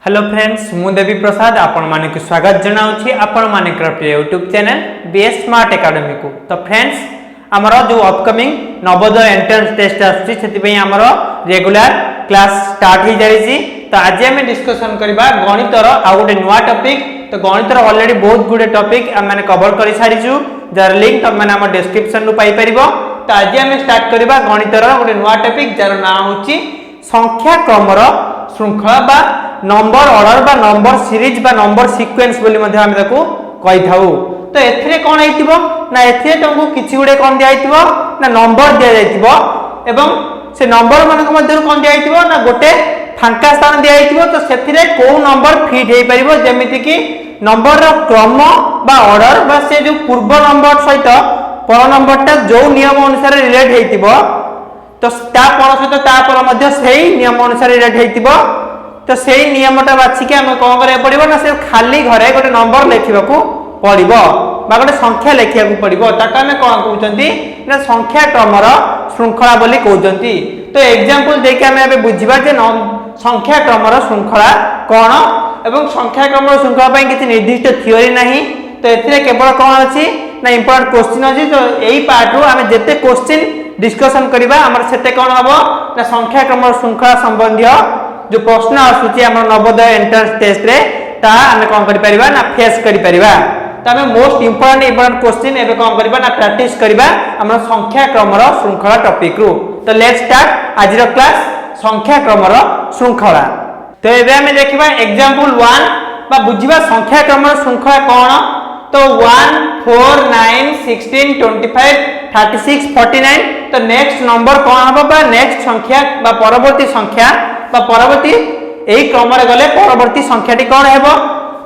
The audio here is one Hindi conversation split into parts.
हेलो फ्रेंड्स मु देवी प्रसाद आपण माने को स्वागत जनाउछि आपण माने प्रिय YouTube channel BS smart academy को। तो फ्रेंड्स हमर जो अपकमिंग नवोदय एंट्रेंस टेस्ट आछि सेति पई हमर रेगुलर क्लास स्टार्ट हो जाईछि। तो आज हम डिस्कशन करबा गणितर आ गोटे नुवा टॉपिक। तो गणितर ऑलरेडी बहुत गुडे टॉपिक हम माने कवर करि सारिछु जार लिंक तुम माने हमर डिस्क्रिप्शन नु पाई परिबो। तो आज हम स्टार्ट करबा गणितर गोटे नुवा टॉपिक जार नाम होछि संख्या क्रमर श्रृंखला बा नंबर ऑर्डर बा नंबर सीरीज बा नंबर सीक्वेंस बोली मध्ये हम ताको कहि थाउ। तो एथिरे कोन आइतिबो ना एथिरे तुमको किछि गुडे कोन दिया आइतिबो ना नंबर दिया जाइतिबो एवं से नंबर मानक मध्ये कोन दिया आइतिबो ना गोटे फांका स्थान दिया आइतिबो। तो सेथिरे को नंबर फिट हेइ परिबो जेमिति कि नंबर रो क्रम बा ऑर्डर बा से जो पूर्व नंबर सहित पर नंबरटा जो नियम अनुसार रिलेट हेइतिबो तो ता पर सहित ता पर मध्ये सेही नियम अनुसार रिलेट हेइतिबो। तो सेही नियमटा बाछी के हम कोन करे पड़िबो ना से खाली घरे गोटे नंबर लेखिबाकू पड़िबो बा गोटे संख्या लेखिबाकू पड़िबो ताका हम कोन कहउचंती ना संख्या क्रमर श्रृंखला बोली कहउचंती। तो एग्जांपल देके हम एबे बुझिबा जे संख्या क्रमर श्रृंखला कोन एवं संख्या क्रमर श्रृंखला पई किछि निर्दिष्ट थ्योरी नाही। तो एथिरे केवल कोन अछि ना इंपोर्टेंट क्वेश्चन अछि। तो एई पार्ट रो हम जते क्वेश्चन डिस्कशन करिबा हमर सेते कोन हबो ना संख्या क्रमर श्रृंखला संबंधी जो प्रश्न आसुची हमर नवोदय एंट्रेंस टेस्ट रे ता हम कोन करि परिबा ना फेस करि परिबा। त हम मोस्ट इंपोर्टेंट क्वेश्चन एबे कोन करिबा ना प्रैक्टिस करिबा हमर संख्या क्रमर श्रृंखला टॉपिक रो। तो लेट्स स्टार्ट आज रो क्लास संख्या क्रमर श्रृंखला। तो एबे हम देखिबा एग्जांपल 1 बा बुझिबा संख्या क्रमर श्रृंखला कोन। तो 1 4 9 16 25 36 49 तो नेक्स्ट नंबर कोन हबो बा नेक्स्ट संख्या बा परवर्ती संख्या बा परवर्ती एई क्रम रे गले परवर्ती संख्याटी कोन हेबो।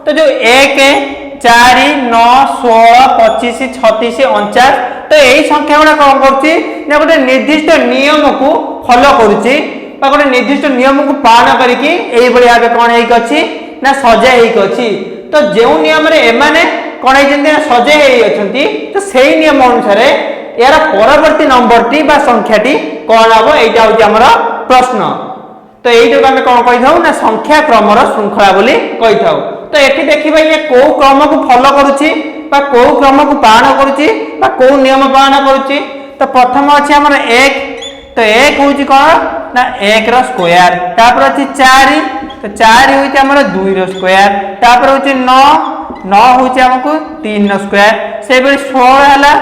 तो जो 1 4 9 16 25 36 49 तो एई संख्या गुडा कोन करछि ना गोटे निर्दिष्ट नियम को फॉलो करूछि बा गोटे निर्दिष्ट नियम को पालन करिकि एई बळी आबे कोन हेइ अछि ना सजे हेइ अछि। तो जेउ नियम रे एमाने कोन हेइ जंती सजे हेइ अछंती तो सेही नियम अनुसार यार परवर्ती नंबरटी बा संख्याटी कोन हबो एइटा होछि हमर प्रश्न। तो एइटा हम कोन कहि थाउ ना संख्या क्रमर श्रृंखला बोली कहि थाउ। तो एठी देखिबा ये को क्रम को फॉलो करूची बा को क्रम को पालन करूची बा को नियम पालन करूची। तो प्रथम अछि हमर 1 तो 1 होची कोन ना 1 रो स्क्वायर तापर अछि 4 तो 4 होची हमर 2 रो स्क्वायर तापर होची 9 9 होची हमको 3 रो स्क्वायर से बेली 16 हला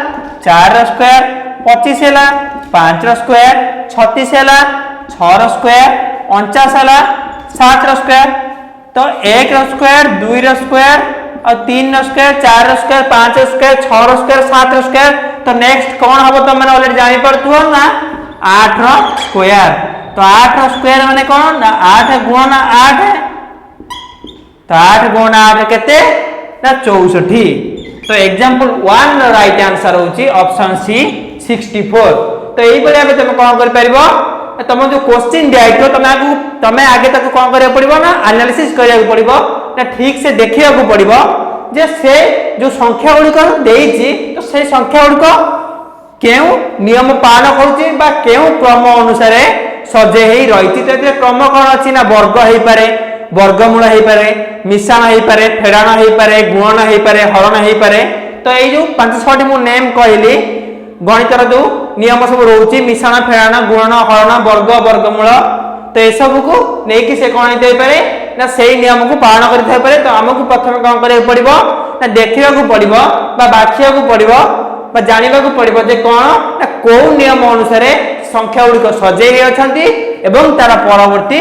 4 रो स्क्वायर 25 हला 5 रो स्क्वायर 36 हला 6 रो स्क्वायर 49 हला 7 रो स्क्वायर। तो 1 रो स्क्वायर 2 रो स्क्वायर और 3 रो स्क्वायर 4 रो स्क्वायर 5 रो स्क्वायर 6 रो स्क्वायर 7 रो स्क्वायर। तो नेक्स्ट कोन हबो त माने ऑलरेडी जानि परथुओ ना 8 रो स्क्वायर। तो 8 रो स्क्वायर माने कोन ना 8 गुणन 8 तो 8 गुणन 8 केते ना 64। तो एग्जांपल 1 रो राइट आंसर होची ऑप्शन सी 64। तो एई बळे आबे तुम कोन कर परिबो तुम जो क्वेश्चन दिया तमें आगे तक कौन करिया पड़िबो ना एनालिसिस करिया पड़िबो ना ठीक से देखिया को पड़िबो जे से जो संख्या गुडी को देइछि तो से संख्या गुडी को केउ नियम पालन करूछि बा केउ क्रम अनुसार सजे हेइ रहिछि। तो ए क्रम कोन अछि ना वर्ग हेइ पारे वर्गमूल हेइ पारे मिश्रण हेइ पारे फेडाण हेइ पारे गुणन हेइ पारे हरण हेइ पारे। तो ए जो 5-6 मु नेम कहली गणितर जो नियम सब रोची मिश्रण फेडाण गुणन हरण वर्ग वर्गमूल तो ए सब को नेकी से कोन हेइ पारे ना सेही नियम को पालन करि थाइ पारे। तो हमकु प्रथम कोन करे पड़िबो ना देखिबा को पड़िबो बा बाखिया को पड़िबो बा जानिबा को पड़िबो जे कोन ना को नियम अनुसार संख्या गुडी को सजे हे अछंती एवं तार परवर्ती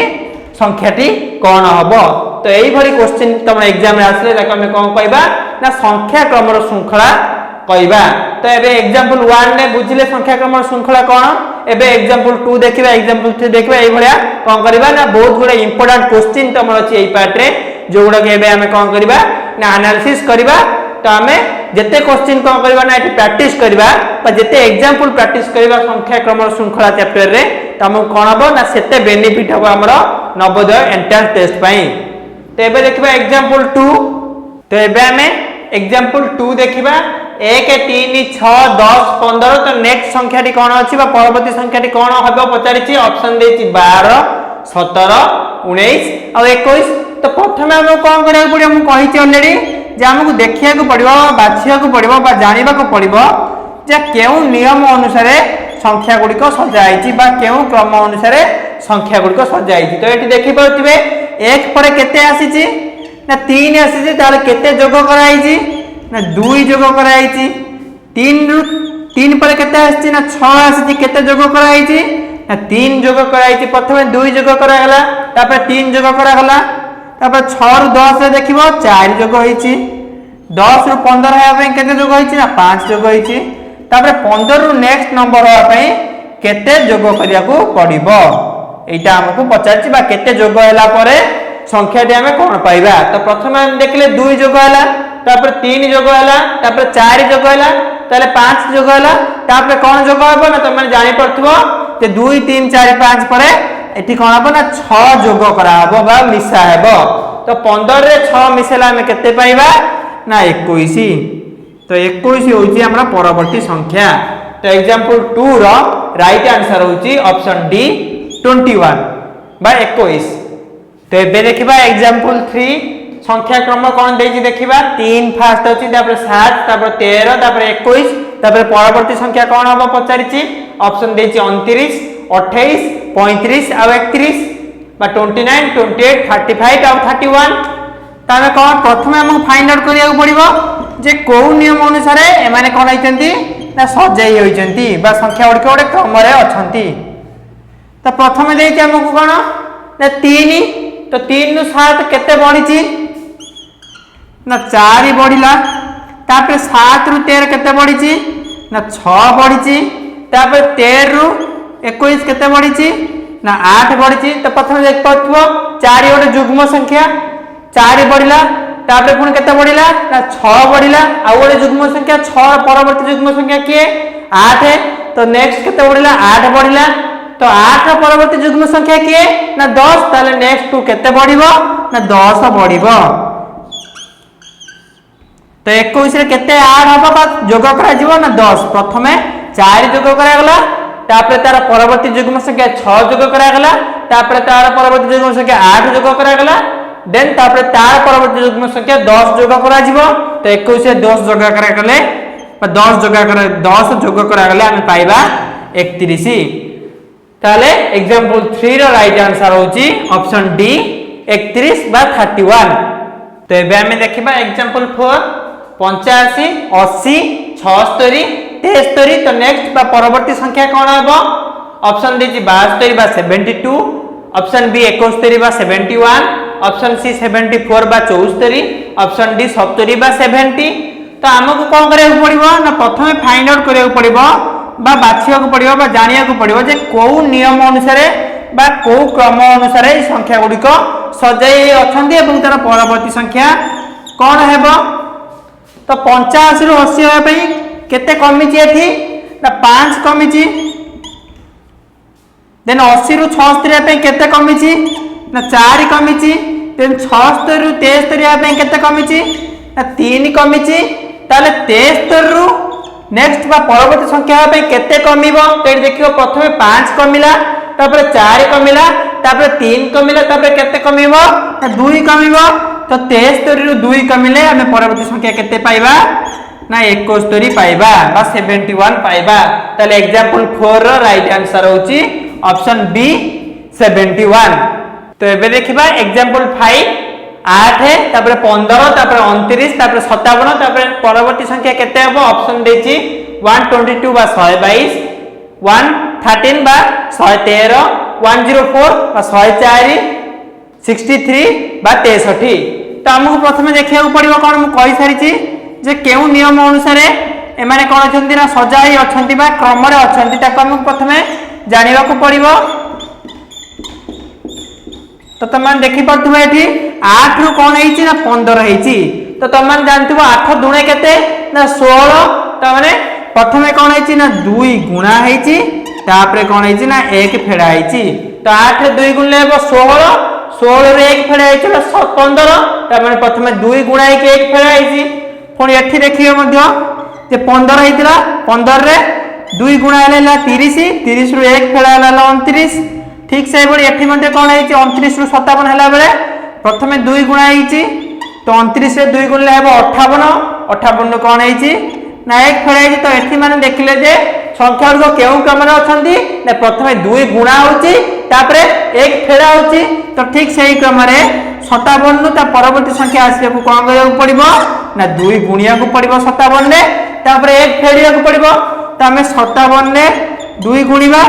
संख्याटी कोन हबो। तो एई भरी क्वेश्चन तम एग्जाम रे आसले ताको हम कोन कहबा ना संख्या क्रमर श्रृंखला कहबा। तो एबे एग्जांपल 1 ने बुझिले संख्या क्रमर श्रृंखला कोन एबे एग्जांपल 2 देखिबा एग्जांपल 3 देखिबा एई भलिया कोन करबा ना बहुत गुडे इंपोर्टेंट क्वेश्चन तमर अछि एई पार्ट रे जो गुडा के एबे हम कोन करबा ना एनालिसिस करबा। तो हमें जते क्वेश्चन कोन करबा ना एटी प्रैक्टिस करबा बा जते एग्जांपल प्रैक्टिस करबा संख्या क्रमर श्रृंखला चैप्टर रे त हम कोन हबो ना सेते बेनिफिट हबो हमर नवोदय एंट्रेंस टेस्ट पई। तो एबे देखिबा एग्जांपल 2 तो एबे हमें एग्जांपल 2 देखिबा 1 3 6 10 15 तो नेक्स्ट संख्याटी कोन अछि बा परवर्ती संख्याटी कोन हबो पचारिछि ऑप्शन देछि 12 17 19 और 21। तो प्रथम आम कौन करा पड़ो मुझे कही अलरेडी जे आमको देखा पड़ो बाछा पड़ो जानवा पड़ो जे क्यों नियम अनुसार संख्या गुड़िक सजाई क्यों क्रम अनुसार संख्या गुड़िक सजाई। तो ये देखिपे एक पर केते आसी ना 3 आसी केते जोग कराई ना 2 जोग कराई 3 पर केते आसी ना 6 आसी केते जोग कराई ना 3 जोग कराई प्रथम 2 जोग करागला तापर 3 जोग करागला तापर 6 रु 10 रे देखिबो 4 जोग होईची 10 रु 15 होया पे केते जोग होईची ना 5 जोग होईची तापर 15 रु नेक्स्ट नंबर होया पे केते जोग करिया को पड़िबो एटा हमकु पचारची बा केते जोग हैला परे संख्या टी हमें कोन पाइबा। तो प्रथम हम देखले 2 जोग हैला तापर 3 जोग हैला तापर 4 जोग हैला ताले 5 जोग हैला तापर कोन जोग होबो ना तुम जानि पड़थबो जे 2 3 4 5 परे एठी कोन हबो ना 6 जोग करा हबो बा मिसा हेबो। तो 15 रे 6 मिसेला हमें केते पाइबा ना 21। तो 21 होची हमरा परवर्ती संख्या। तो एग्जांपल 2 रो राइट आंसर होची ऑप्शन डी 21 बा 21। तो एबे देखिबा एग्जांपल 3 संख्या क्रम कोन देछि देखिबा 3 फास्ट होची तापर 7 तापर 13 तापर 21 तापर परवर्ती संख्या कोन हबो पचारिछि ऑप्शन देछि 29 28 35 आ 31 बा 29 28 35 आ 31। तामे कोन प्रथमे हम फाइंड आउट करिया पड़िबो जे को नियम अनुसार एमाने कोन होइचंती ना सजाई होइचंती बा संख्या गुडी कोडे क्रम रे अछंती। तो प्रथमे देछि हमकु कोन ना 3 तो 3 नु 7 केते बढ़िछि ना 4 बढ़िला तापर 7 रु 13 केते बढ़िछि ना 6 बढ़िछि तापर 13 रु 21 केते बढ़िछि ना 8 बढ़िछि। तो प्रथम देख पथबो 4 गोटे जुग्म संख्या 4 बढ़िला तापर पुन केते बढ़िला ना 6 बढ़िला आ गोटे जुग्म संख्या 6 परवर्ती जुग्म संख्या किए 8 तो नेक्स्ट केते बढ़िला 8 बढ़िला तो 8 परवर्ती जुग्म संख्या किए ना 10 ताले नेक्स्ट टू केते बढ़िबो ना 10 बढ़िबो। तो 21 रे केते ऐड हबो बा जोग करा जिवो ना 10 प्रथमे 4 जोग करा गला तापर तार परवर्ती जुग्म संख्या 6 जोग करा गला तापर तार परवर्ती जुग्म संख्या 8 जोग करा गला देन तापर तार परवर्ती जुग्म संख्या 10 जोग करा जिवो। तो 21 रे 10 जोग करा गले 10 जोग करा गले हम पाइबा 31। ताले एग्जांपल 3 रो राइट आंसर होची ऑप्शन डी 31 बा 31। तो एबे हम देखिबा एग्जांपल 4 85 80 76 73। तो नेक्स्ट बा परवर्ती संख्या कोन हबो ऑप्शन देछि 72 बा 72 ऑप्शन बी 71 बा 71 ऑप्शन सी 74 बा 74 ऑप्शन डी 70 बा 70। तो हमकु कोन करिया पड़िबो ना प्रथमे फाइंड आउट करिया पड़िबो बा बाछिया को पड़िबो बा जानिया को पड़िबो जे को नियम अनुसार बा को क्रम अनुसार ई संख्या गुडी को सजाई अछंती एवं तार परवर्ती संख्या कोन हेबो। तो 85 रु 80 होय पई केते कमिछि एठी ना 5 कमिछि देन 80 रु 76 होय पई केते कमिछि ना 4 कमिछि देन 76 रु 73 होय पई केते कमिछि ना 3 कमिछि ताले 73 रु नेक्स्ट बा परवर्ती संख्या होय पई केते कमिबो। तो देखियो प्रथमे 5 कमिला तापर 4 कमिला तापर 3 कमिला तापर केते कमिबो ना 2 कमिबो। तो 73 रु 2 कमिले हमें परवर्ती संख्या केते पाइबा ना 71 पाइबा बा 71 पाइबा। ताले एग्जांपल 4 रो राइट आंसर होची ऑप्शन बी 71। तो एबे देखिबा एग्जांपल 5 8 तापर 15 तापर 29 तापर 57 तापर परवर्ती संख्या केते हबो ऑप्शन देछि 122 बा 122 113 बा 113 104 बा 104 63 बा 63। तो हमको प्रथमे देखिया पड़िबो कोन हम कहि सारिछि जे केउ नियम अनुसार एमाने कोन अछंती ना सजाई अछंती बा क्रम रे अछंती ताको हम प्रथमे जानिबा को पड़िबो। तो तमान देखि पड़थुबा एठी 8 रु कोन हेछि ना 15 हेछि। तो तमान जानथिबो 8 दुणे केते ना 16 त माने प्रथमे कोन हेछि ना 2 गुणा हेछि तापरे कोन हेछि ना 1 फेडा हेछि। तो 8 रे 2 गुणले हेबो 16 16 रे 1 फेडा हेछि 15 त माने प्रथमे 2 गुणा हेछि 1 फेडा हेछि पुनी एठी देखियो मध्य जे 15 हेतिला 15 रे 2 गुणा हेला 30 30 रु 1 फेडा हेला 29 ठीक से बडी एठी मध्ये कोन हेछि 29 रु 57 हेला बेले प्रथमे 2 गुणा होईची तो 29 रे 2 गुणले हेबो 58 58 कोन होईची ना 1 फेडाई तो एठी माने देखिले जे संख्या गुड केउ क्रम रे अछंती ना प्रथमे 2 गुणा होची तापरे 1 फेडा होची तो ठीक सही क्रम रे 57 नु ता परवर्ती संख्या आसीबे को कोन करया पड़िबो ना 2 गुणिया को पड़िबो 57 रे तापरे 1 फेडिया को पड़िबो तो हमें 57 ने 2 गुणिबा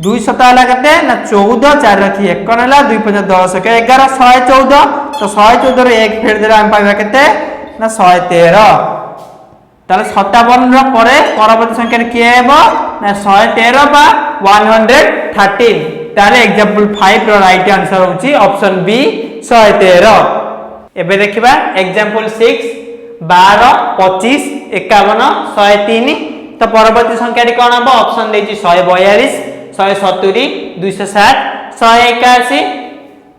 2 सता हला केते ना 14 4 रखी 1 कोन हला 2 5 10 के 11 114 तो 114 रे 1 फेड देला हम पाइबा केते ना 113 ताले 57 रो परे परवर्ती संख्या के हेबो ना 113 बा 113 ताले एग्जांपल 5 रो राइट आंसर होची ऑप्शन बी 113 एबे देखिबा एग्जांपल 6 12 25 51 103 तो परवर्ती संख्या कौन हम ऑप्शन देछि 142 170 260 181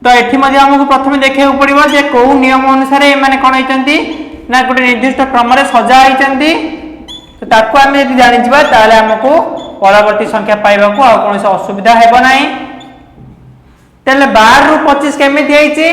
तो एठी मध्ये हमको प्रथमे देखियो पड़िबो जे को नियम अनुसार ए माने कोन होइचंती ना गोटे निर्दिष्ट क्रम रे सजा होइचंती तो ताको हम यदि जानि जिबा ताले हमको परवर्ती संख्या पाइबा को आ कोनसे असुविधा हेबो नाही तले 12 रु 25 केमिति आइची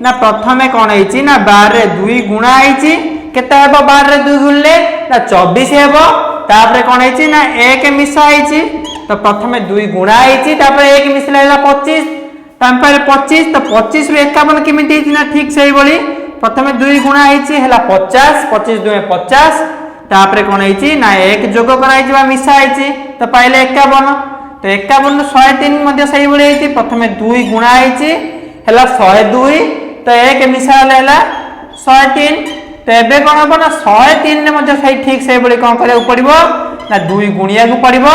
ना प्रथमे कोन आइची ना 12 रे 2 गुणा आइची केते हेबो 12 रे 2 गुणले ना 24 हेबो तापरे कोन आइची ना 1 मिसा आइची तो प्रथमे 2 गुणा आइची तापरे 1 मिसला हैला 25 तांपरे 25 तो 25 रु 51 केमिति आइची ना ठीक सही बोली प्रथमे 2 गुणा आइची हैला 50 25 2 50 तापरे कोन आइची ना 1 जोग कराइ जिबा मिसा आइची तो पाइले 51 तो 51 103 मध्ये सही बोली आइची प्रथमे 2 गुणा आइची हैला 102 तो 1 मिसा हैला 103 तो एबे कोन हबो ना 103 ने मध्ये सही ठीक सही बोली कोन करे पड़िबो ना 2 गुणिया को पड़िबो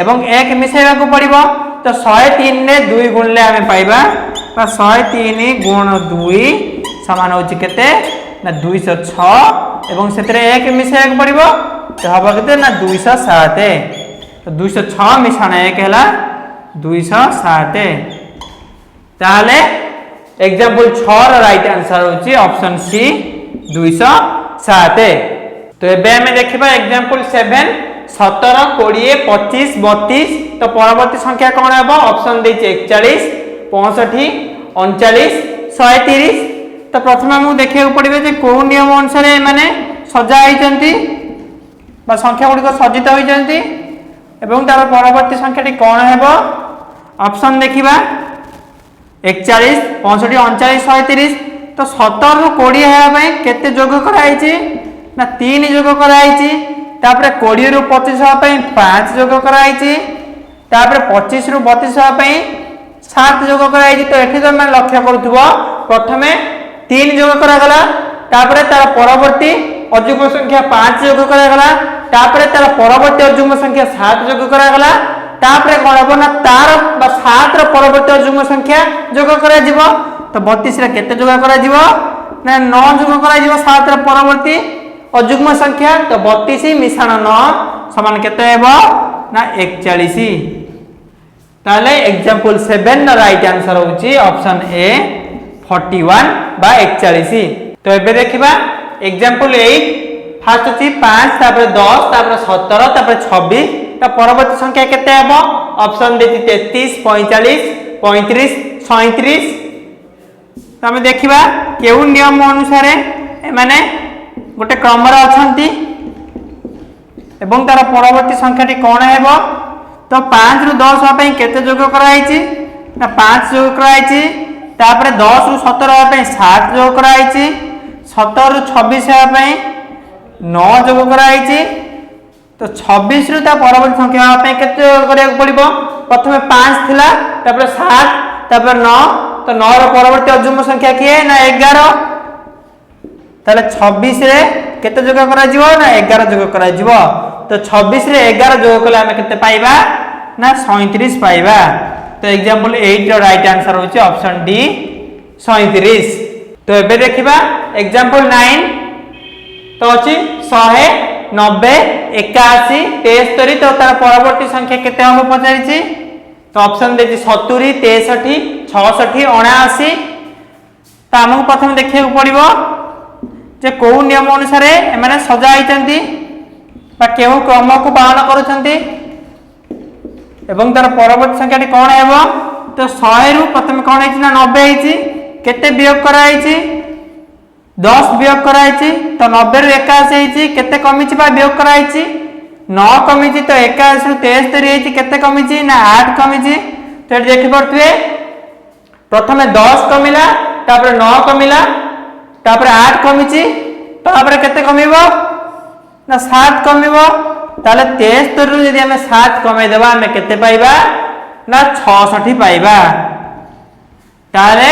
एवं 1 मिसेबा को पड़िबो तो 103 ने 2 गुणले हमें पाइबा 103 गुण 2 समान होची केते ना 206 एवं सेतरे 1 मिसेबा को पड़िबो तो हबो केते ना 207 तो 206 मिसाण 1 हैला 207 ताले एग्जांपल 6 रो राइट आंसर होची ऑप्शन सी 207 तो एबे हमें देखिबा एग्जांपल 7 17 20 25 32 तो परवर्ती संख्या कोन हेबो ऑप्शन देछि 41 65 39 130 तो प्रथम हम देखिया पड़िबे जे को नियम अनुसार माने सजा आइचंती बा संख्या गुडी को सजित होइचंती एवं तार परवर्ती संख्याटी कोन हेबो ऑप्शन देखिबा 41 65 39 130 तो 17 रु 20 हेबा पई केते जोग कराइची ना 3 जोग कराइची तापरे 20 रु 25 हेबा पई 5 जोग कराइची तापरे 25 रु 32 हेबा पई 7 जोग कराइची तो एठी तो मैं लक्ष्य करूथबो प्रथमे 3 जोग करा गला तापरे तार परवर्ती अजुग्म संख्या 5 जोग करा गला तापरे तार परवर्ती अजुग्म संख्या 7 जोग करा गला तापरे कोन हबो ना तार 7 रो परवर्ती अजुग्म संख्या जोग करा जिवो तो 32 रे केते जोग करा जिवो ना 9 जोग करा जिवो 7 रो परवर्ती अजुग्म संख्या तो 32 मिसाण 9 समान केते हेबो ना 41 ताले एग्जांपल 7 नो राइट आंसर होची ऑप्शन ए 41 बा 41 तो एबे देखिबा एग्जांपल 8 फास्ट होची 5 तापर 10 तापर 17 तापर 26 ता परवर्ती संख्या केते हेबो ऑप्शन देती 33 45 35 37 तो हम देखिबा केउ नियम अनुसार माने गोटे क्रम रे अछंती एवं तार परवर्ती संख्याटी कोन हेबो तो 5 रु 10 होबा पई केते जोग कराइची ना 5 जोग कराइची तापर 10 रु 17 होबा पई 7 जोग कराइची 17 रु 26 होबा पई 9 जोग कराइची तो 26 रु ता परवर्ती संख्या होबा पई केते जोग करिया पड़िबो प्रथमे 5 थिला तापर 7 तापर 9 तो 9 रो परवर्ती अजुग्म संख्या किए ना 11 ताले 26 रे केते जोग करा जिवो ना 11 जोग करा जिवो तो 26 रे 11 जोग कले हम केते पाइबा ना 37 पाइबा तो एग्जांपल 8 रो राइट आंसर होची ऑप्शन डी 37 तो एबे देखिबा एग्जांपल 9 तो अछि 100 90 81 73 तो तार परवर्ती संख्या केते हम पचारिछि तो ऑप्शन देछि 70 63 66 79 तो हमहु प्रथम देखिया पड़िबो जे को नियम अनुसार माने सजा आइचंती बा केउ क्रम को पालन करूचंती एवं तार परवर्ती संख्याटी कोन हेबो तो 100 रु प्रथम कोन हेछि ना 90 हेछि केते वियोग कराई 10 वियोग कराई तो 90 रु 81 केते कमी वियोग कराई 9 कमी तो 81 रु 73 केते कमी ना 8 कमी तो देखि पड़थुए प्रथमे 10 कमिला तापर 9 कमिला तापर 8 कमी तापर केते कमिबो ना 7 कमिबो ताले 73 रु यदि हमें 7 कमे देबा हमें केते पाइबा ना 66 पाइबा ताले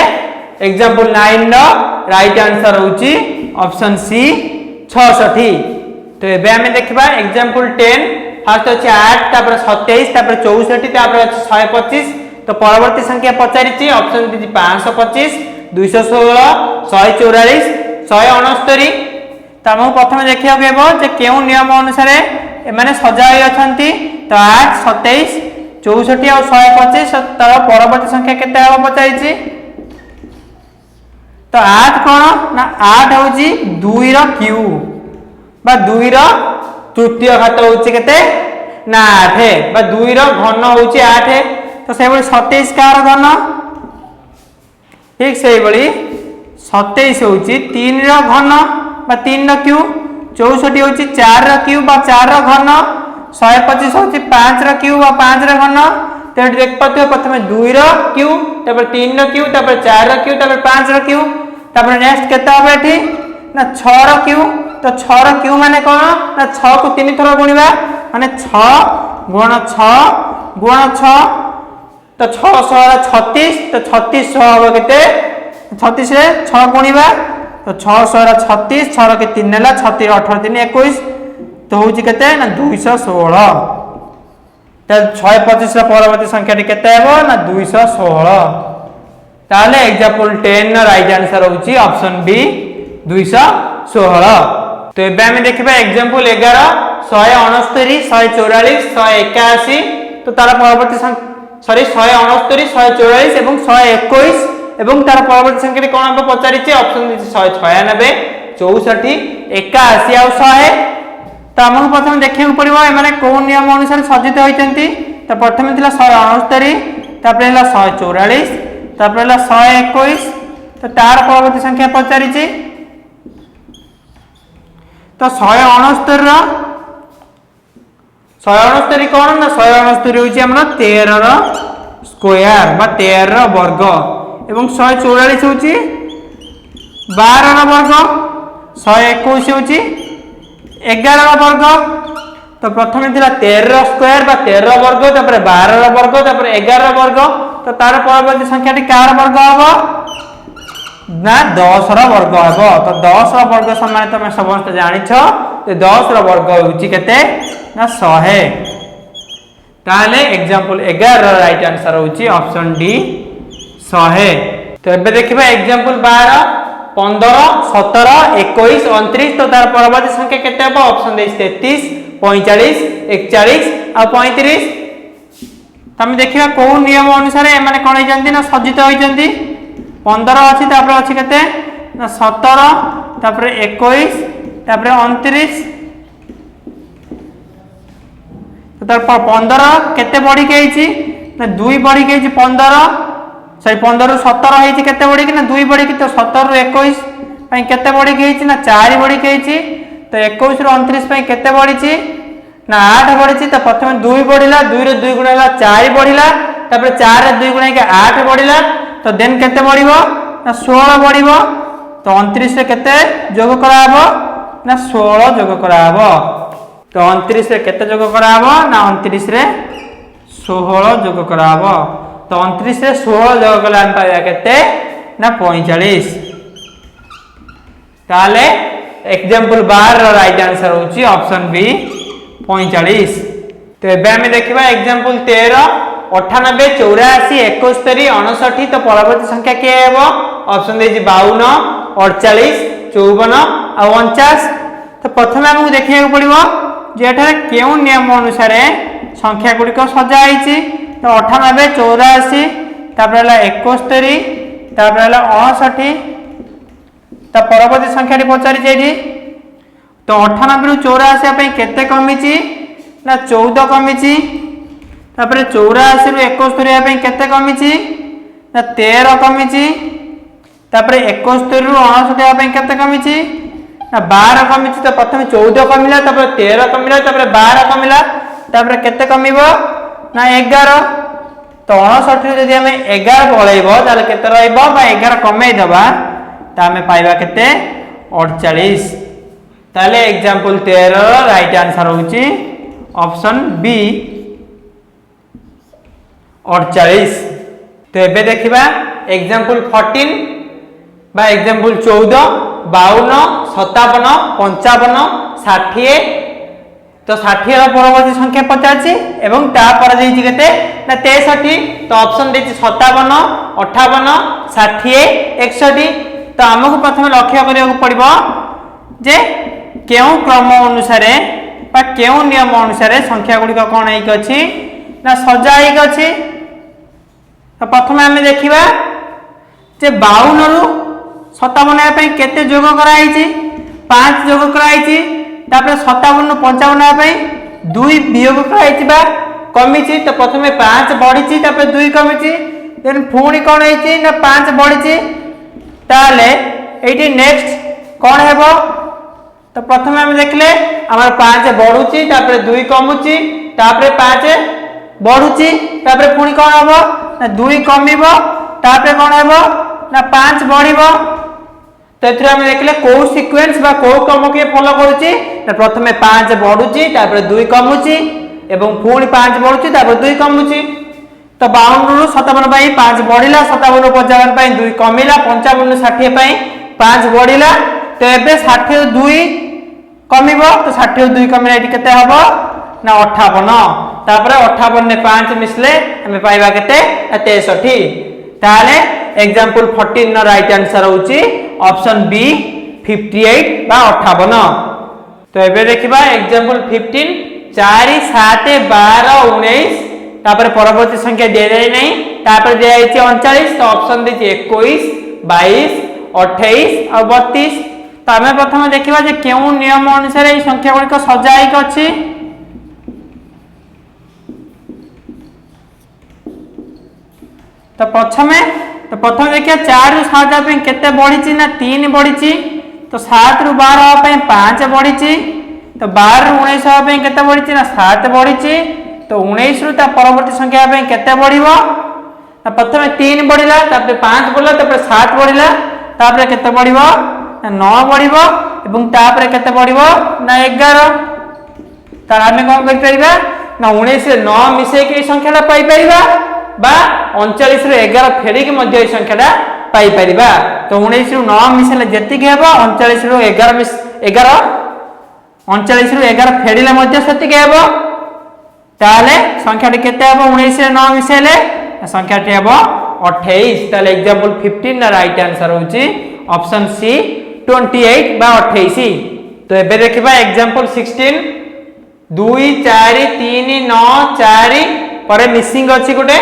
एग्जांपल 9 रो राइट आंसर होची ऑप्शन सी 66। तो एबे हमें देखबा एग्जांपल 10 फर्स्ट अछि 8 तापर 27 तापर 64 तापर अछि 125 तो परवर्ती संख्या पचारिछि ऑप्शन दी 525 216 144 169 तो हम प्रथम देखिया केबो जे केउ नियम अनुसार एमाने सजाई अछंती तो 8 27 64 और 125 तार परवर्ती संख्या केते हबो पचारिछि तो 8 कोन ना 8 होची 2 रो क्यू बा 2 रो तृतीय घात होची केते ना 8 बा 2 रो घन होची 8 तो से बळी 27 कार घन ठीक से बळी 27 होची 3 रो घन बा 3 रो क्यू 64 होची 4 रो क्यू बा 4 रो घन 125 होची 5 रो क्यू बा 5 रो घन तो देख पतो प्रथमे 2 रो क्यू तापर 3 रो क्यू तापर 4 रो क्यू तापर 5 रो क्यू तापर नेक्स्ट केता होबे एठी ना 6 रो क्यू तो 6 रो क्यू माने कोन ना 6 को 3 थरो गुणिबा माने 6 गुण 6 गुण 6 तो 6 16 36 तो 36 6 होबे केते 36 रे 6 गुणिबा तो 6 16 36 6 रो के 3 नेला 36 18 3 21 तो होची केते ना 216 तो 625 रा परवर्ती संख्याटी केते हेबो ना 216 ताले एग्जांपल 10 रा राइट आंसर होची ऑप्शन बी 216। तो एबे हम देखबा एग्जांपल 11 169 144 181 तो तार परवर्ती सॉरी 169 144 एवं 121 एवं तार परवर्ती संख्याटी कोन हम पचारिछि ऑप्शन दी 196 64 81 और 100 तो हमको प्रथम देखिया पड़िबो एमाने कोन नियम अनुसार सज्जित होइचंती तो प्रथम थिला 169 तापर हला 144 तापर हला 121 तो तार परवर्ती संख्या पचारिछि तो 169 रो 169 कोन ना 169 होची हमर 13 रो स्क्वायर बा 13 रो वर्ग एवं 144 होची 12 रो वर्ग 121 होची 11 रो वर्ग तो प्रथम थिला 13 रो स्क्वायर बा 13 रो वर्ग तापर 12 रो वर्ग तापर 11 रो वर्ग तो तार परवर्ती संख्याटी कार वर्ग हबो ना 10 रो वर्ग हबो तो 10 रो वर्ग समान तमे समस्त जानि छ तो 10 रो वर्ग होची केते ना 100 ताले एग्जांपल 11 रो राइट आंसर होची ऑप्शन डी 100। तो एबे देखिबा एग्जांपल 12 15 17 21 29 तो तार परवर्ती संख्या केते हबो ऑप्शन दे 33 45 41 और 35 तमे देखिबा को नियम अनुसार ए माने कोन होइजंती ना सज्जित होइजंती 15 अछि तापर अछि केते ना 17 तापर 21 तापर 29 तो तार 15 केते बढ़ी के आइछि ना 2 बढ़ी के आइछि 15 सॉरी 15 रु 17 आइछि केते बढ़ी के ना 2 बढ़ी के तो 17 रु 21 पई केते बढ़ी के आइछि ना 4 बढ़ी के आइछि तो 21 रु 29 पई केते बढ़ीछि ना 8 बढ़ीछि तो प्रथम 2 बढ़िला 2 रे 2 गुणा 4 बढ़िला तापर 4 रे 2 गुणा 8 बढ़िला तो देन केते बढ़िबो ना 16 बढ़िबो तो 29 रे केते जोग कराबो ना 16 जोग कराबो तो 29 रे केते जोग कराबो ना 29 रे 16 जोग कराबो तो 29 रे 16 जोग कला हम पाया केते ना 45 ताले एग्जांपल 12 रो राइट आंसर होची ऑप्शन बी 45। तो एबे हम देखिबा एग्जांपल 13 98 84 71 59 तो परवर्ती संख्या के हेबो ऑप्शन देजी 52 48 54 और 49 तो प्रथम हमहु देखिया को पड़िबो जे एठारे केउ नियम अनुसार संख्या गुडी को सजा आइछि तो 98 84 तापर हला 71 तापर हला 59 तो परवर्ती संख्या रे पचारि जेडी तो 98 रु 84 पई केते कमिछि ना 14 कमिछि तापर 84 रु 71 पई केते कमिछि ना 13 कमिछि तापर 71 रु 59 हेबा पई केते कमिछि ना 12 कमिछि। तो प्रथम 14 कमिला, तापर 13 कमिला, तापर 12 कमिला, तापर केते कमिबो ना 11। तो 59 जदि हमें 11 बळैबो ताले केते रहइबो बा 11 कमै दबा ता हमें पाइबा केते 48। ताले एग्जांपल 13 राइट आंसर होची ऑप्शन बी 48। तो एबे देखिबा एग्जांपल 14 बा एग्जांपल 14 52 57 55 60। तो 60 रो परवर्ती संख्या पचासी एवं ता पर देछि केते ना 63। तो ऑप्शन देछि 57 58 60 61। तो हमको प्रथम लक्ष्य करिया पड़िबो जे केउ क्रम अनुसार बा केउ नियम अनुसार संख्या गुडी कोन हेक अछि ना सजा हेक अछि। तो प्रथम हमें देखिबा जे 52 रु 57 हे पई केते जोग कराइछि 5 जोग कराइछि। तापर 57 रु 55 हे पई 2 वियोग कराइछि बा कमिछि। तो प्रथमे 5 बढ़िछि तापर 2 कमिछि देन पुणी कोन हेछि ना 5 बढ़िछि। ताले एठी नेक्स्ट कोन हेबो। तो प्रथमे हम देखले हमर 5 बढ़ुछि तापर 2 कमुछि तापर 5 बढ़ुछि तापर पुणी कोन हेबो ना 2 कमिबो तापर कोन हेबो ना 5 बढ़िबो। तो एथरा हम देखले को सीक्वेंस बा को क्रम के फॉलो करूछि ना प्रथमे 5 बढ़ुछि तापर 2 कमुछि एवं पुणी 5 बढ़ुछि तापर 2 कमुछि। तो 52 रु 57 पई 5 बढ़िला 57 रु 55 पई 2 कमिला 55 रु 60 पई 5 बढ़िला। तो एबे 60 रु 2 कमिबो। तो 60 रु 2 कमिला एठी केते हबो ना 58। तापर 58 ने 5 मिसले हमें पाइबा केते 63। ताले एग्जांपल 14 नो राइट आंसर होची ऑप्शन बी 58 बा 58। तो एबे देखिबा एग्जांपल 15 4 7 12 19 तापर परवर्ती संख्या दे जाय नै तापर दे आइछि 39। तो ऑप्शन देछि 21 22 28 और 32। तो हमें प्रथम देखिबा जे केउ नियम अनुसार ए संख्या गुडी को सजाई के अछि। तो प्रथम देखिए 4 रु 7 पे केते बढ़िछि ना 3 बढ़िछि। तो 7 रु 12 पे 5 बढ़िछि। तो 12 रु 19 पे केते बढ़िछि ना 7 बढ़िछि। तो 19 रु ता परवर्ती संख्या पे केते बढ़िबो ना प्रथमे 3 बढ़िला तापर 5 बढ़िला तापर 7 बढ़िला तापर केते बढ़िबो ना 9 बढ़िबो एवं तापर केते बढ़िबो ना 11। त हमें कोन करि परिबा ना 19 रे 9 मिसे के संख्याटा पाई परिबा बा 39 रु 11 फेरी के मध्य ए संख्याटा पाई परिबा। तो 19 रु 9 मिसले जेति के हेबो 39 रु 11 मिस 11 39 रु 11 फेरीले मध्य सेति के हेबो। ताले संख्याटी केते हेबो 19 रे 9 मिसेले संख्याटी हेबो 28। ताले एग्जांपल 15 ना राइट आंसर होची ऑप्शन सी 28 बा 28। तो एबे देखिबा एग्जांपल 16 2 4 3 9 4 परे मिसिंग अछि गोटे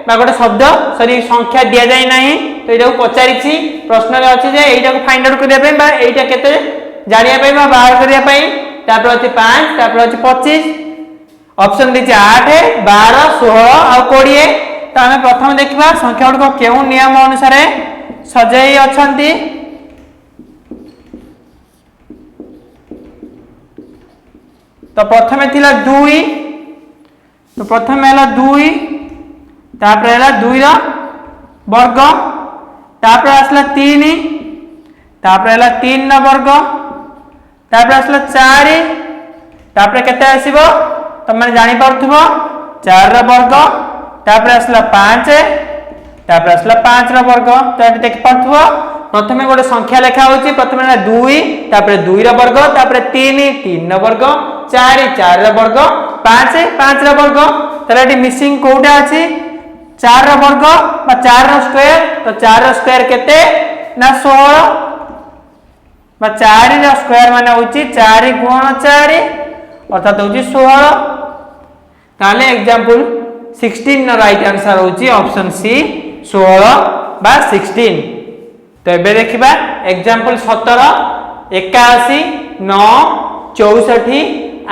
बा गोटे शब्द सॉरी संख्या दिया जाय नाही। तो एटा को पचारिछि प्रश्न रे अछि जे एटा को फाइंड आउट करिया पई बा एटा केते जानिया पई बा बाहर करिया पई तापर अछि 5 तापर अछि 25 ऑप्शन दिछि 8 12 16 और 20। तो हमें प्रथम देखिबा संख्या को केउ नियम अनुसार सजाई अछंती। तो प्रथमे थिला 2 तो प्रथमे हला 2 तापर हला 2 रो वर्ग तापर आसला 3 तापर हला 3 रो वर्ग तापर आसला 4 तापर केते आसीबो तमे जानि परथुबो 4 रो वर्ग तापर आसला 5 तापर आसला 5 रो वर्ग। तो एटी देख परथुबो प्रथमे गोटे संख्या लेखा होची प्रथमे हला 2 तापर 2 रो वर्ग तापर 3 3 रो वर्ग 4 4 रो वर्ग 5 5 रो वर्ग। तले एटी मिसिंग कोउटा अछि 4 रो वर्ग बा 4 रो स्क्वायर। तो 4 रो स्क्वायर केते ना 16 बा 4 रो स्क्वायर माने होची 4 गुणन 4 अर्थात होची 16। ताले एग्जांपल 16 नो राइट आंसर होची ऑप्शन सी 16 बा 16। तो एबे देखिबा एग्जांपल 17 81 9 64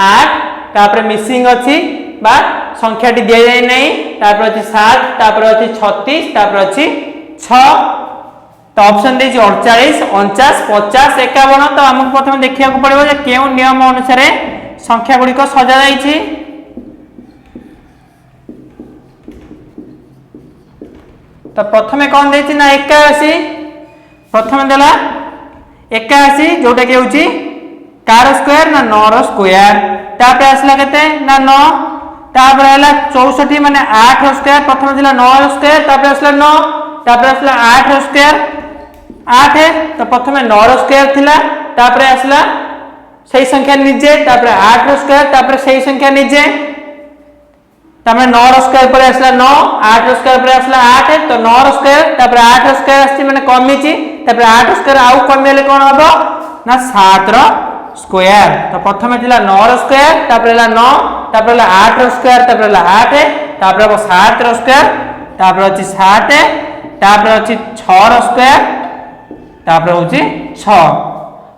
8 तापर मिसिंग अछि बा संख्याटी दिया जाय नै तापर अछि 7 तापर अछि 36 तापर अछि 6 तो ऑप्शन देछि 48 49 50 51। तो हमको प्रथम देखिया को पड़िबो जे केउ नियम अनुसार संख्या गुडी को सजा जाइछि। तो प्रथमे कोन देछि ना 81। प्रथमे देला 81 जोटा के होछि कार स्क्वायर ना 9 रो स्क्वायर। तापर आसला केते ना 9। तापर आला 64 माने 8 रो स्क्वायर। प्रथमे दिला 9 रो स्क्वायर तापर आसला 9 तापर आसला 8 रो स्क्वायर 8 है। तो प्रथमे 9 रो स्क्वायर थिला तापर आसला सही संख्या निजे तापर 8 रो स्क्वायर तापर सही संख्या निजे तापर 9 रो स्क्वायर पर आसला 9 8 रो स्क्वायर पर आसला 8 है। तो 9 रो स्क्वायर तापर 8 रो स्क्वायर आछि माने कमिछि तापर 8 रो स्क्वायर आउ कमिले कोन हबो ना 7 रो स्क्वायर। तो प्रथमे थिला 9 रो स्क्वायर तापर हला 9 तापर हला 8 रो स्क्वायर तापर हला 8 है तापर हबो 7 रो स्क्वायर तापर अछि 7 है तापर अछि 6 रो स्क्वायर तापर होछि 6।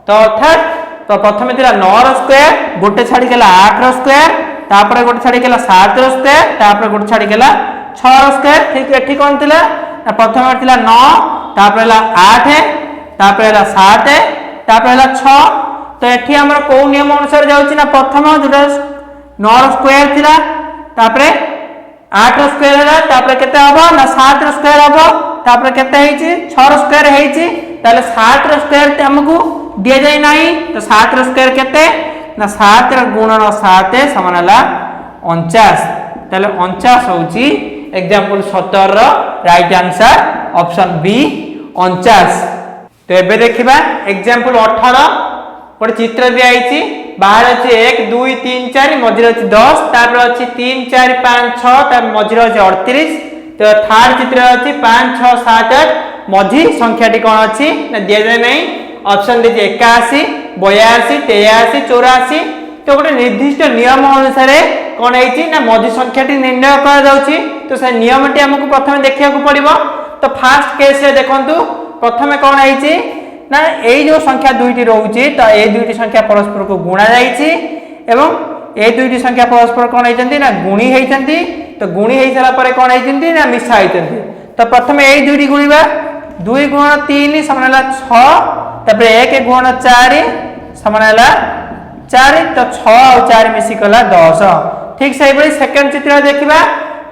तो अर्थात तो प्रथमे थिला 9 रो स्क्वायर गोटे छाडी केला 8 रो स्क्वायर तापर गोटे छाडी केला 7 रो स्क्वायर तापर गोटे छाडी केला 6 रो स्क्वायर। ठीक एठी कोन थिला ना प्रथमे थिला 9 तापर हला 8 है तापर हला 7 है तापर हला 6। तो एठी हमर को नियम अनुसार जाउछि ना प्रथम जोटा 9 रो स्क्वायर थिला तापर 8 रो स्क्वायर हला तापर केते हबो ना 7 रो स्क्वायर हबो तापर केते हेछि 6 रो स्क्वायर हेछि। ताले 7 रो स्क्वायर हमकु दिया जाय नाही। तो 7 रो स्क्वायर केते ना 7 रो गुणन 7 समान हला 49। ताले 49 होछि example 17 row right answer option B 49। तो एबे देखिबा एग्जांपल 18 गोटे चित्र दिया आइछि बाहर अछि 1 2 3 4 मझिर अछि 10 तापर अछि 3 4 5 6 तापर मझिर अछि 38। तो थर्ड चित्र अछि 5 6 7 8 मझी संख्याटी कोन अछि ना दिया जाय नै। ऑप्शन दे 81 82 83 84। तो गोटे निर्दिष्ट नियम अनुसार कोन हेछि ना मझी संख्याटी निर्णय करा जाउछि। तो से नियमटी हमकु प्रथमे देखिया को पड़िबो। तो फर्स्ट केस रे देखंतु प्रथमे कोन हेछि ना ए जो संख्या दुईटी रहउछि तो ए दुईटी संख्या परस्पर को गुणा जाइछि एवं ए दुईटी संख्या परस्पर कोन हेचंती ना गुणी हेचंती। तो गुणी हेइ सारा परे कोन हेचंती ना मिसा हेचंती। तो प्रथमे ए दुईटी गुणिबा 2 गुण 3 समान हला 6 तापर 1 गुण 4 समान हला 4। तो 6 और 4 मिसी कला 10। ठीक सही बड़ी सेकंड चित्र देखिबा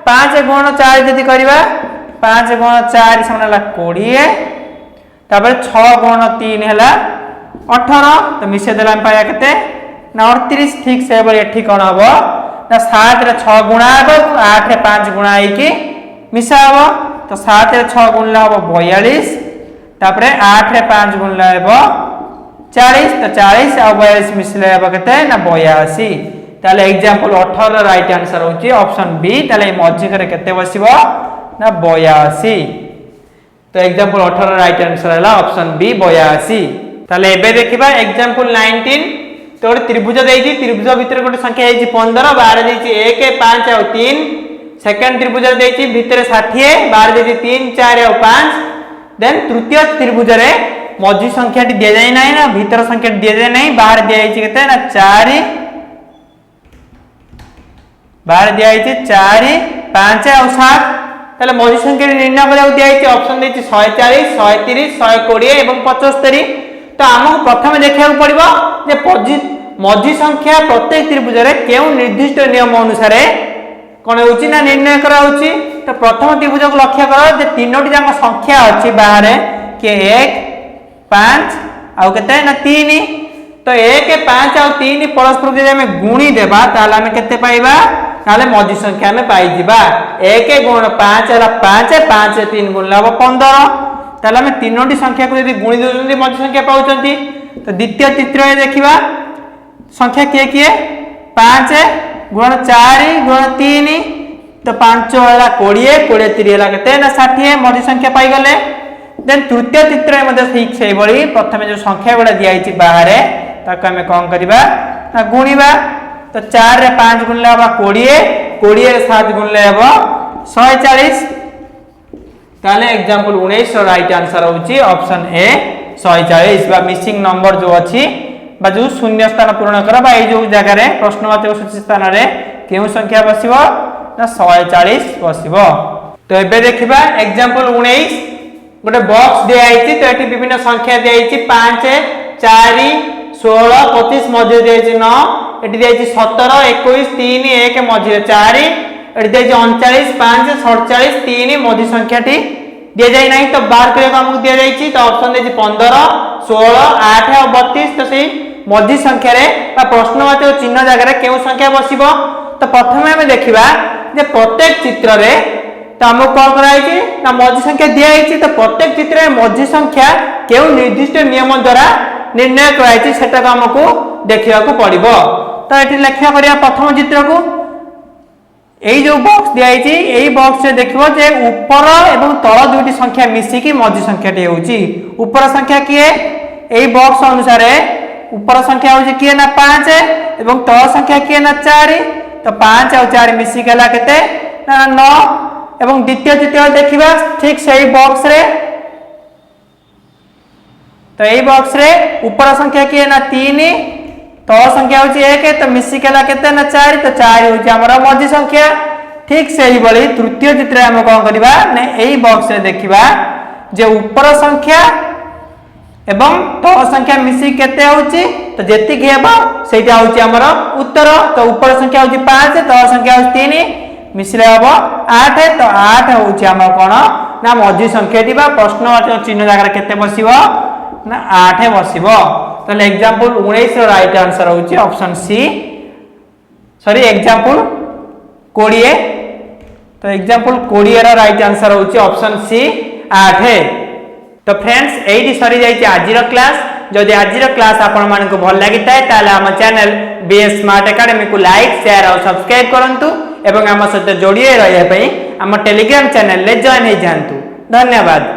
5 गुण 4 यदि करबा 5 गुण 4 समान हला 20 तापर 6 गुण 3 हला 18। तो मिसे देला पाया केते ना 38। ठीक से बड़ी एठी कोन हबो ना 7 रे 6 गुणा हबो 8 रे 5 गुणा हेकी मिसा हबो। तो 7 रे 6 गुणला हबो 42 तापर 8 रे 5 गुणला हबो 40। तो 40 और 42 मिसले हबो केते ना 82। ताले एग्जांपल 18 रो राइट आंसर होची ऑप्शन बी। ताले मझी करे केते बसिबो ना 82। तो एग्जांपल 18 रो राइट आंसर हला ऑप्शन बी 82। ताले एबे देखिबा एग्जांपल 19। तो गोटे त्रिभुज देइछि त्रिभुज भितर गोटे संख्या हेछि 15 बाहर देइछि 1 5 और 3। सेकंड त्रिभुज देइछि भितर 60 बाहर देइछि 3 4 और 5। देन तृतीय त्रिभुज रे मझी संख्याटी दिया जाय नाही ना भितर संख्या दिया जाय नाही बाहर दिया हेछि केते ना 4 बाहर दिया हेछि 4 5 और 7। ताले मझी संख्या निर्णय करा दिया हेछि ऑप्शन देइछि 140 130 120 एवं 75। तो हमहु प्रथमे देखिया पड़िबो जे मझी संख्या प्रत्येक त्रिभुज रे केउ निर्दिष्ट नियम अनुसार कोन होउछि ना निर्णय करा होउछि। तो प्रथम त्रिभुज को लक्ष्य करो जे तीनोटी जाक संख्या अछि बाहर के 1 5 आ केते ना 3। तो 1 5 और 3 परस्पर जे हम गुणी देबा ताले हम केते पाइबा ताले मझी संख्या में पाई जिबा 1 गुण 5 हला 5 5 रे 3 गुणला 15। ताले हम तीनोटी संख्या को यदि गुणी दोजंती मझी संख्या पाउचंती। तो द्वितीय चित्र रे देखिबा संख्या किए 5 गुण 4 गुण 3। तो 5 हला 20 20 3 हला केते ना 60 मझी संख्या पाई गले। देन तृतीय चित्र रे मध्ये ठीक सेही बड़ी प्रथमे जो संख्या गुडा दिया हिची बाहर ताको हमें कोन करबा ना गुणीबा। तो 4 रे 5 गुणले हबा 20 20 रे 7 गुणले हबा 140। ताले एग्जांपल 19 रो राइट आंसर होची ऑप्शन ए 140 बा मिसिंग नंबर जो अछि बा जो शून्य स्थान पूर्ण करा बा ए जो जगह रे प्रश्नवाचक सूची स्थान रे केउ संख्या बसिबो ना 140 बसिबो। तो एबे देखिबा एग्जांपल 19 गोटे बॉक्स दिया है तो ये विभिन्न संख्या दिया है 5 4 16 25 मध्य दिया है 9 ये दिया है 17 21 3 1 मध्य 4 ये दिया है 39 5 47 3 मध्य संख्या टी दिया जाए नहीं तो बाहर करने को हमको दिया जाए तो ऑप्शन दे 15 16 8 और 32 तो सही मध्य संख्या रे प्रश्नवाचक चिन्ह जगह रे केउ संख्या बसिबो तो प्रथमे हम देखिबा जे प्रत्येक चित्र रे तो हमको कौन कराई ना मध्य संख्या दिया है तो प्रत्येक चित्र में मध्य संख्या केउ निर्दिष्ट नियम द्वारा निर्णय कराई सेटा को हमको देखिया को पड़िबो तो एठी लेखा करिया प्रथम चित्र को एई जो बॉक्स दिया है एई बॉक्स रे देखिबो जे ऊपर एवं तळ दुईटी संख्या मिसी की मध्य संख्या टी होउची ऊपर संख्या किए एई बॉक्स अनुसार ऊपर संख्या होउची किए ना 5 एवं तळ संख्या किए ना 4 तो 5 और 4 मिसी गला केते ना 9 एवं द्वितीय चित्र देखिबा ठीक सही बॉक्स रे तो एई बॉक्स रे ऊपर संख्या किए ना 3 तळ संख्या होउची 1 तो मिसी गला केते ना 4 तो 4 होउची हमर मध्य संख्या ठीक सही बळी तृतीय चित्र हम कोन करबा ने एई बॉक्स रे देखिबा जे ऊपर संख्या एवं तळ संख्या मिसी केते होउची तो जेति घेबा सेटा होउची हमर उत्तर तो ऊपर संख्या होउची 5 तळ संख्या होउची 3 मिसले हबो 8 तो 8 होउची हमर कोन ना मध्य संख्या दिबा प्रश्नवाचक चिन्ह जगह केते बसिबो ना 8 बसिबो तो एग्जांपल 19 रो राइट आंसर होउची ऑप्शन सी सॉरी एग्जांपल 20 तो एग्जांपल 20 रो राइट आंसर होउची ऑप्शन सी 8 तो फ्रेंड्स एठी सरी जाई आजिर क्लास जदि आजिर क्लास आपण मान को भल लागि ताए ताले हम चैनल बीएस स्मार्ट एकेडमी को लाइक शेयर और सब्सक्राइब करंतु एवं हम सहित जोड़िए रहिया पई हम टेलीग्राम चैनल ले जॉइन हे जानतु धन्यवाद।